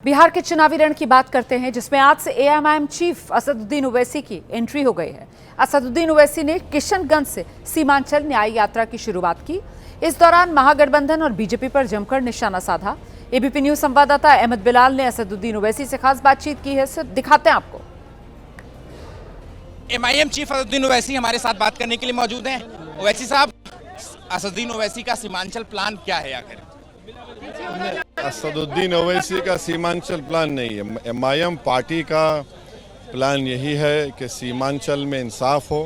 बिहार के चुनावी रण की बात करते हैं, जिसमें आज से एएमआईएम चीफ असदुद्दीन ओवैसी की एंट्री हो गई है। असदुद्दीन ओवैसी ने किशनगंज से सीमांचल न्याय यात्रा की शुरुआत की। इस दौरान महागठबंधन और बीजेपी पर जमकर निशाना साधा। एबीपी न्यूज संवाददाता अहमद बिलाल ने असदुद्दीन ओवैसी से खास बातचीत की है, दिखाते हैं आपको। एमआईएम चीफ असदुद्दीन ओवैसी हमारे साथ बात करने के लिए मौजूद हैं। ओवैसी साहब, असदुद्दीन ओवैसी का सीमांचल प्लान क्या है आखिर? असदुद्दीन ओवैसी का सीमांचल प्लान नहीं है। एमआईएम पार्टी का प्लान यही है कि सीमांचल में इंसाफ हो।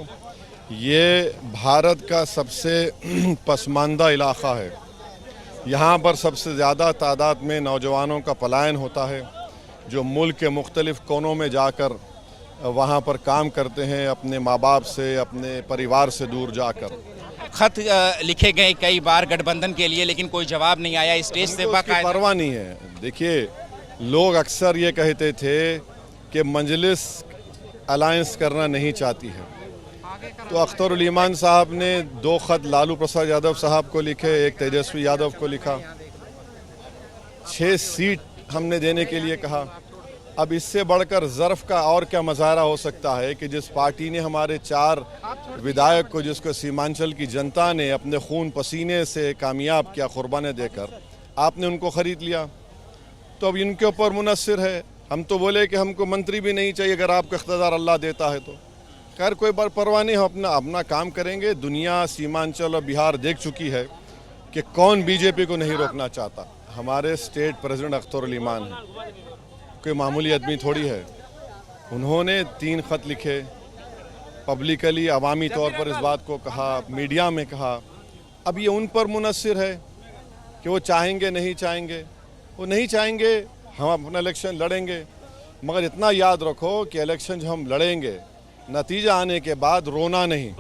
ये भारत का सबसे पसमानदा इलाका है। यहाँ पर सबसे ज़्यादा तादाद में नौजवानों का पलायन होता है, जो मुल्क के मुख्तलिफ कोनों में जाकर वहाँ पर काम करते हैं, अपने माँ बाप से, अपने परिवार से दूर जाकर। खत लिखे गए कई बार गठबंधन के लिए, लेकिन कोई जवाब नहीं आया। स्टेज से परवाह नहीं है। देखिए, लोग अक्सर ये कहते थे कि मजलिस अलायंस करना नहीं चाहती है, तो अख्तरुल ईमान साहब ने 2 खत लालू प्रसाद यादव साहब को लिखे, एक तेजस्वी यादव को लिखा। 6 सीट हमने देने के लिए कहा। अब इससे बढ़कर ज़र्फ़ का और क्या मज़ाहरा हो सकता है कि जिस पार्टी ने हमारे 4 विधायक को, जिसको सीमांचल की जनता ने अपने खून पसीने से कामयाब किया, कुर्बानी देकर, आपने उनको ख़रीद लिया। तो अब इनके ऊपर मुनस्सिर है। हम तो बोले कि हमको मंत्री भी नहीं चाहिए अगर आपको इख्तियार अल्लाह देता है तो। खैर, कोई बार परवाह नहीं, हम अपना काम करेंगे। दुनिया सीमांचल और बिहार देख चुकी है कि कौन बीजेपी को नहीं रोकना चाहता। हमारे स्टेट प्रेसिडेंट अख्तरुल ईमान हैं, कोई मामूली आदमी थोड़ी है। उन्होंने 3 खत लिखे, पब्लिकली अवामी तौर पर इस बात को कहा, मीडिया में कहा। अब ये उन पर मुनस्सिर है कि वो चाहेंगे नहीं चाहेंगे। वो नहीं चाहेंगे, हम अपना इलेक्शन लड़ेंगे, मगर इतना याद रखो कि इलेक्शन जो हम लड़ेंगे, नतीजा आने के बाद रोना नहीं।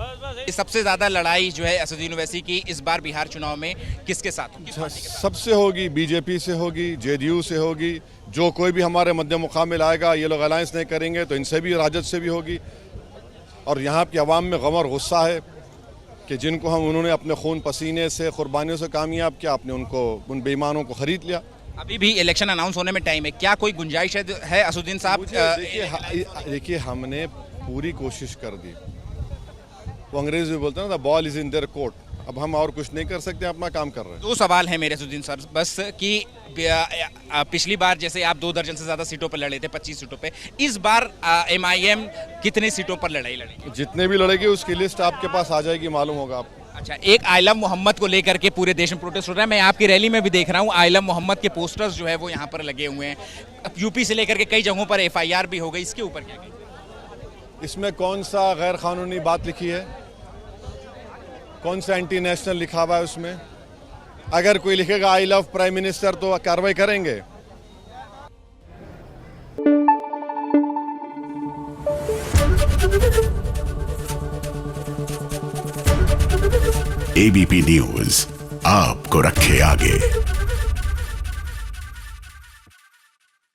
सबसे ज़्यादा लड़ाई जो है असदुद्दीन ओवैसी की इस बार बिहार चुनाव में किसके साथ होगी? सबसे होगी, बीजेपी से होगी, जेडीयू से होगी। जो कोई भी हमारे मध्य मुकाबिल आएगा, ये लोग अलायंस नहीं करेंगे तो इनसे भी, राजद से भी होगी। और यहाँ की आवाम में गम और गुस्सा है कि जिनको उन्होंने अपने खून पसीने से, कुर्बानियों से कामयाब किया, आपने उन बेईमानों को खरीद लिया। अभी भी इलेक्शन अनाउंस होने में टाइम है, क्या कोई गुंजाइश है असदुद्दीन साहब? देखिए, हमने पूरी कोशिश कर दी। वो अंग्रेजी में बोलते हैं ना, the ball is in their court. अब हम और कुछ नहीं कर सकते, अपना काम कर रहे हैं। 2 सवाल है मेरे असदुद्दीन सर बस, कि पिछली बार जैसे आप 2 दर्जन से ज़्यादा सीटों पर लड़े थे, 25 सीटों पे, इस बार एमआईएम कितने सीटों पर लड़ाई लड़ेगी? जितने भी लड़ेगी उसकी लिस्ट आपके पास आ जाएगी, मालूम होगा आपको। अच्छा, एक आलम मोहम्मद को लेकर के पूरे देश में प्रोटेस्ट हो रहा है। मैं आपकी रैली में भी देख रहा हूँ, आलम मोहम्मद के पोस्टर्स जो है वो यहाँ पर लगे हुए हैं। अब यूपी से लेकर के कई जगहों पर FIR भी हो गई, इसके ऊपर क्या कहेंगे? इसमें कौन सा गैर कानूनी बात लिखी है? कौन सा एंटी नेशनल लिखा हुआ है उसमें? अगर कोई लिखेगा आई लव प्राइम मिनिस्टर तो कार्रवाई करेंगे। एबीपी न्यूज आपको रखे आगे।